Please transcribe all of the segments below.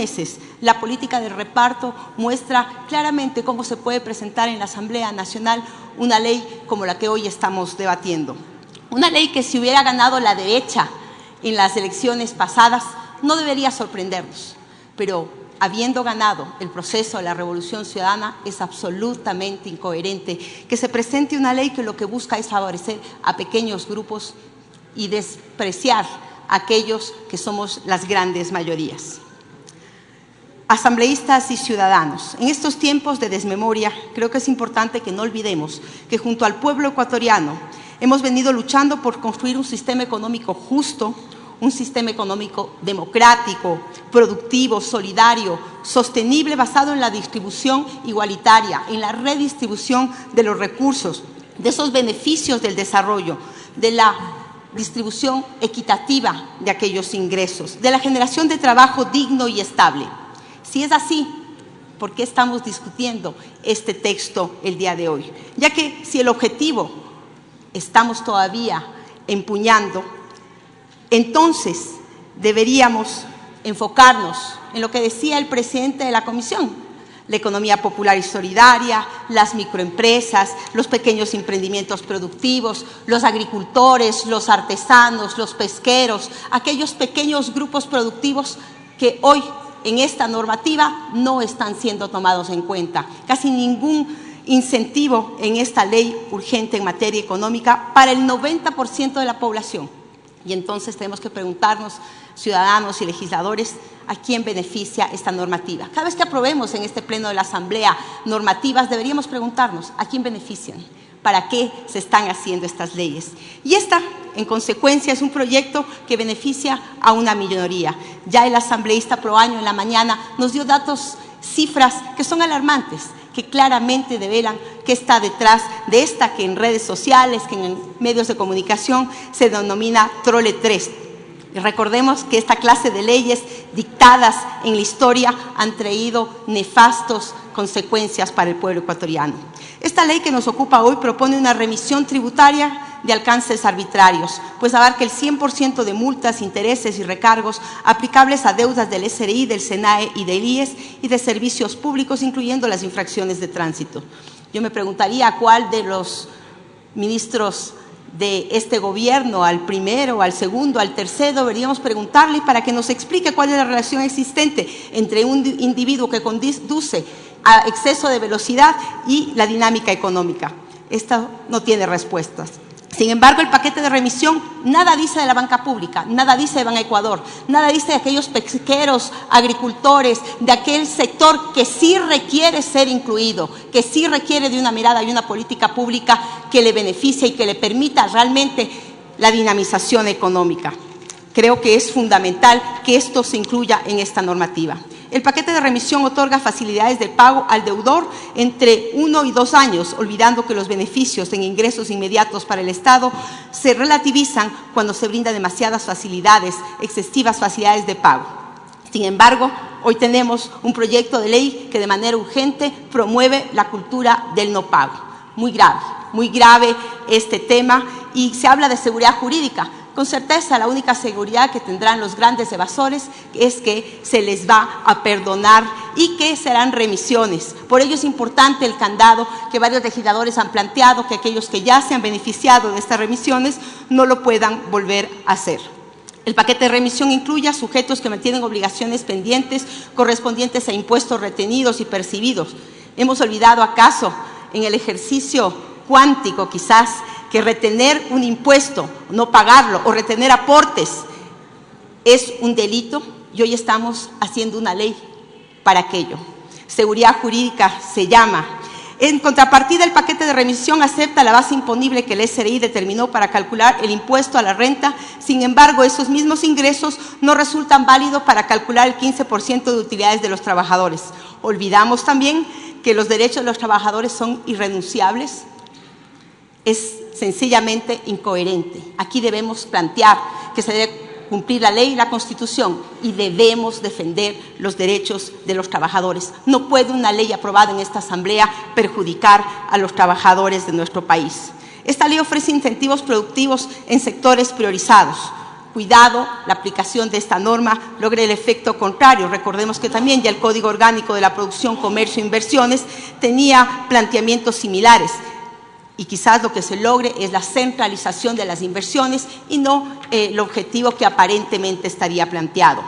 meses, la política de reparto muestra claramente cómo se puede presentar en la Asamblea Nacional una ley como la que hoy estamos debatiendo. Una ley que, si hubiera ganado la derecha en las elecciones pasadas, no debería sorprendernos, pero habiendo ganado el proceso de la Revolución Ciudadana, es absolutamente incoherente que se presente una ley que lo que busca es favorecer a pequeños grupos y despreciar a aquellos que somos las grandes mayorías. Asambleístas y ciudadanos, en estos tiempos de desmemoria, creo que es importante que no olvidemos que junto al pueblo ecuatoriano hemos venido luchando por construir un sistema económico justo, un sistema económico democrático, productivo, solidario, sostenible, basado en la distribución igualitaria, en la redistribución de los recursos, de esos beneficios del desarrollo, de la distribución equitativa de aquellos ingresos, de la generación de trabajo digno y estable. Si es así, ¿por qué estamos discutiendo este texto el día de hoy? Ya que si el objetivo estamos todavía empuñando, entonces deberíamos enfocarnos en lo que decía el presidente de la Comisión: la economía popular y solidaria, las microempresas, los pequeños emprendimientos productivos, los agricultores, los artesanos, los pesqueros, aquellos pequeños grupos productivos que hoy en esta normativa no están siendo tomados en cuenta. Casi ningún incentivo en esta ley urgente en materia económica para el 90% de la población. Y entonces tenemos que preguntarnos, ciudadanos y legisladores, ¿a quién beneficia esta normativa? Cada vez que aprobemos en este pleno de la Asamblea normativas, deberíamos preguntarnos, ¿a quién benefician? ¿Para qué se están haciendo estas leyes? Y esta, en consecuencia, es un proyecto que beneficia a una minoría. Ya el asambleísta Proaño en la mañana nos dio datos, cifras que son alarmantes, que claramente develan qué está detrás de esta que en redes sociales, que en medios de comunicación se denomina Trole 3. Y recordemos que esta clase de leyes dictadas en la historia han traído nefastas consecuencias para el pueblo ecuatoriano. Esta ley que nos ocupa hoy propone una remisión tributaria de alcances arbitrarios, pues abarca el 100% de multas, intereses y recargos aplicables a deudas del SRI, del SENAE y del IES y de servicios públicos, incluyendo las infracciones de tránsito. Yo me preguntaría a cuál de los ministros de este gobierno, al primero, al segundo, al tercero, deberíamos preguntarle para que nos explique cuál es la relación existente entre un individuo que conduce a exceso de velocidad y la dinámica económica. Esto no tiene respuestas. Sin embargo, el paquete de remisión nada dice de la banca pública, nada dice de Ban Ecuador, nada dice de aquellos pesqueros, agricultores, de aquel sector que sí requiere ser incluido, que sí requiere de una mirada y una política pública que le beneficie y que le permita realmente la dinamización económica. Creo que es fundamental que esto se incluya en esta normativa. El paquete de remisión otorga facilidades de pago al deudor entre 1 y 2 años, olvidando que los beneficios en ingresos inmediatos para el Estado se relativizan cuando se brinda demasiadas facilidades, excesivas facilidades de pago. Sin embargo, hoy tenemos un proyecto de ley que de manera urgente promueve la cultura del no pago. Muy grave este tema, y se habla de seguridad jurídica. Con certeza, la única seguridad que tendrán los grandes evasores es que se les va a perdonar y que serán remisiones. Por ello es importante el candado que varios legisladores han planteado, que aquellos que ya se han beneficiado de estas remisiones no lo puedan volver a hacer. El paquete de remisión incluye a sujetos que mantienen obligaciones pendientes correspondientes a impuestos retenidos y percibidos. ¿Hemos olvidado acaso en el ejercicio cuántico quizás que retener un impuesto, no pagarlo o retener aportes es un delito? Y hoy estamos haciendo una ley para aquello. Seguridad jurídica se llama. En contrapartida, el paquete de remisión acepta la base imponible que el SRI determinó para calcular el impuesto a la renta. Sin embargo, esos mismos ingresos no resultan válidos para calcular el 15% de utilidades de los trabajadores. Olvidamos también que los derechos de los trabajadores son irrenunciables. Es sencillamente incoherente. Aquí debemos plantear que se debe cumplir la ley y la Constitución y debemos defender los derechos de los trabajadores. No puede una ley aprobada en esta Asamblea perjudicar a los trabajadores de nuestro país. Esta ley ofrece incentivos productivos en sectores priorizados, cuidado la aplicación de esta norma logre el efecto contrario. Recordemos que también ya el Código Orgánico de la Producción, Comercio e Inversiones tenía planteamientos similares y quizás lo que se logre es la centralización de las inversiones y no el objetivo que aparentemente estaría planteado.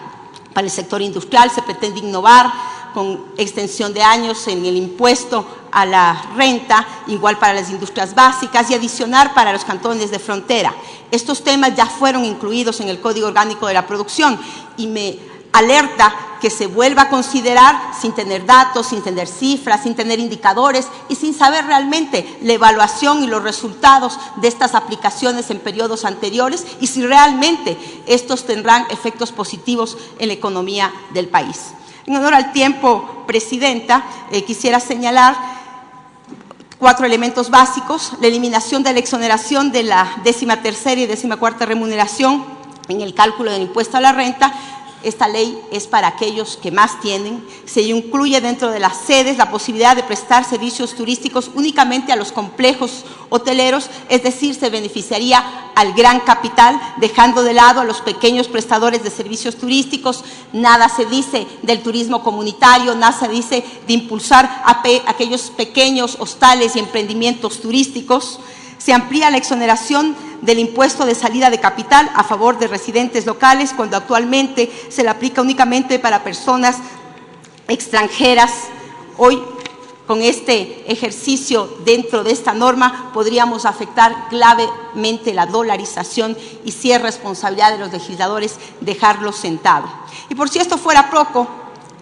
Para el sector industrial se pretende innovar con extensión de años en el impuesto a la renta, igual para las industrias básicas, y adicionar para los cantones de frontera. Estos temas ya fueron incluidos en el Código Orgánico de la Producción y me alerta que se vuelva a considerar sin tener datos, sin tener cifras, sin tener indicadores y sin saber realmente la evaluación y los resultados de estas aplicaciones en periodos anteriores y si realmente estos tendrán efectos positivos en la economía del país. En honor al tiempo, Presidenta, quisiera señalar 4 elementos básicos: la eliminación de la exoneración de la 13ª y 14ª remuneración en el cálculo del impuesto a la renta. Esta ley es para aquellos que más tienen. Se incluye dentro de las sedes la posibilidad de prestar servicios turísticos únicamente a los complejos hoteleros, es decir, se beneficiaría al gran capital, dejando de lado a los pequeños prestadores de servicios turísticos. Nada se dice del turismo comunitario, nada se dice de impulsar a aquellos pequeños hostales y emprendimientos turísticos. Se amplía la exoneración del impuesto de salida de capital a favor de residentes locales, cuando actualmente se le aplica únicamente para personas extranjeras. Hoy, con este ejercicio dentro de esta norma, podríamos afectar gravemente la dolarización y si es responsabilidad de los legisladores dejarlo sentado. Y por si esto fuera poco,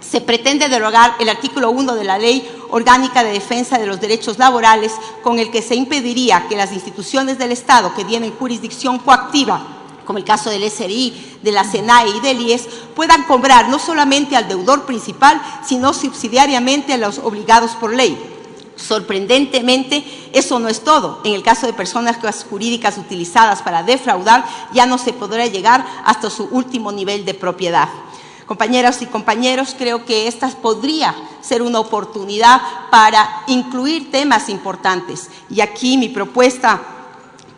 se pretende derogar el artículo 1 de la Ley Orgánica de Defensa de los Derechos Laborales, con el que se impediría que las instituciones del Estado que tienen jurisdicción coactiva, como el caso del SRI, de la SENAE y del IES, puedan cobrar no solamente al deudor principal, sino subsidiariamente a los obligados por ley. Sorprendentemente, eso no es todo. En el caso de personas jurídicas utilizadas para defraudar, ya no se podrá llegar hasta su último nivel de propiedad. Compañeras y compañeros, creo que esta podría ser una oportunidad para incluir temas importantes. Y aquí mi propuesta,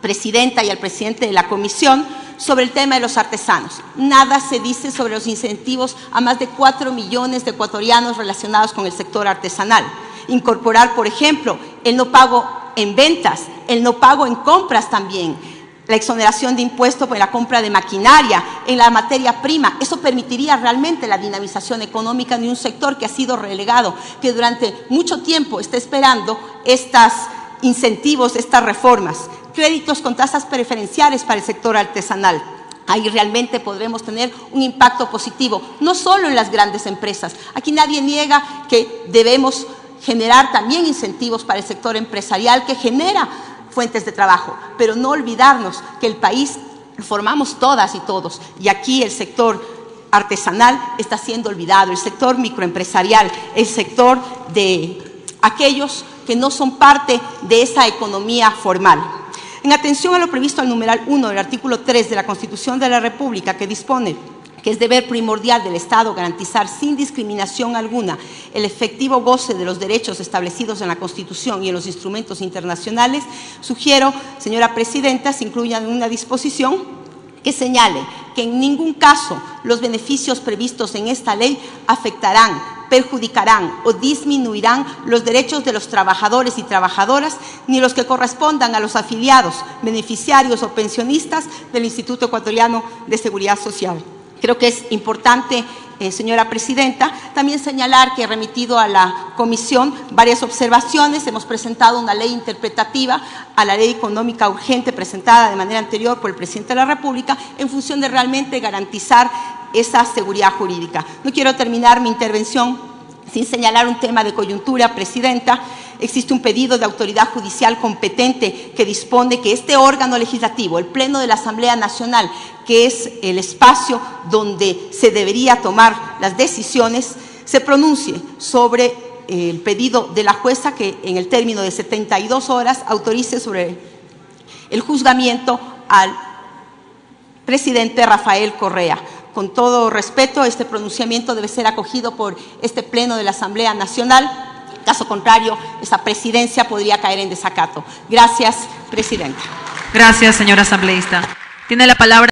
Presidenta, y al presidente de la Comisión, sobre el tema de los artesanos. Nada se dice sobre los incentivos a más de 4 millones de ecuatorianos relacionados con el sector artesanal. Incorporar, por ejemplo, el no pago en ventas, el no pago en compras también, la exoneración de impuestos por la compra de maquinaria, en la materia prima. Eso permitiría realmente la dinamización económica de un sector que ha sido relegado, que durante mucho tiempo está esperando estos incentivos, estas reformas. Créditos con tasas preferenciales para el sector artesanal. Ahí realmente podremos tener un impacto positivo, no solo en las grandes empresas. Aquí nadie niega que debemos generar también incentivos para el sector empresarial que genera fuentes de trabajo, pero no olvidarnos que el país lo formamos todas y todos, y aquí el sector artesanal está siendo olvidado, el sector microempresarial, el sector de aquellos que no son parte de esa economía formal. En atención a lo previsto al numeral 1 del artículo 3 de la Constitución de la República, que dispone que es deber primordial del Estado garantizar sin discriminación alguna el efectivo goce de los derechos establecidos en la Constitución y en los instrumentos internacionales, sugiero, señora Presidenta, se incluya en una disposición que señale que en ningún caso los beneficios previstos en esta ley afectarán, perjudicarán o disminuirán los derechos de los trabajadores y trabajadoras, ni los que correspondan a los afiliados, beneficiarios o pensionistas del Instituto Ecuatoriano de Seguridad Social. Creo que es importante, señora Presidenta, también señalar que he remitido a la Comisión varias observaciones. Hemos presentado una ley interpretativa a la ley económica urgente presentada de manera anterior por el Presidente de la República en función de realmente garantizar esa seguridad jurídica. No quiero terminar mi intervención sin señalar un tema de coyuntura, Presidenta. Existe un pedido de autoridad judicial competente que dispone que este órgano legislativo, el Pleno de la Asamblea Nacional, que es el espacio donde se debería tomar las decisiones, se pronuncie sobre el pedido de la jueza que en el término de 72 horas autorice sobre el juzgamiento al presidente Rafael Correa. Con todo respeto, este pronunciamiento debe ser acogido por este Pleno de la Asamblea Nacional. Caso contrario, esa presidencia podría caer en desacato. Gracias, Presidenta. Gracias, señora asambleísta. Tiene la palabra.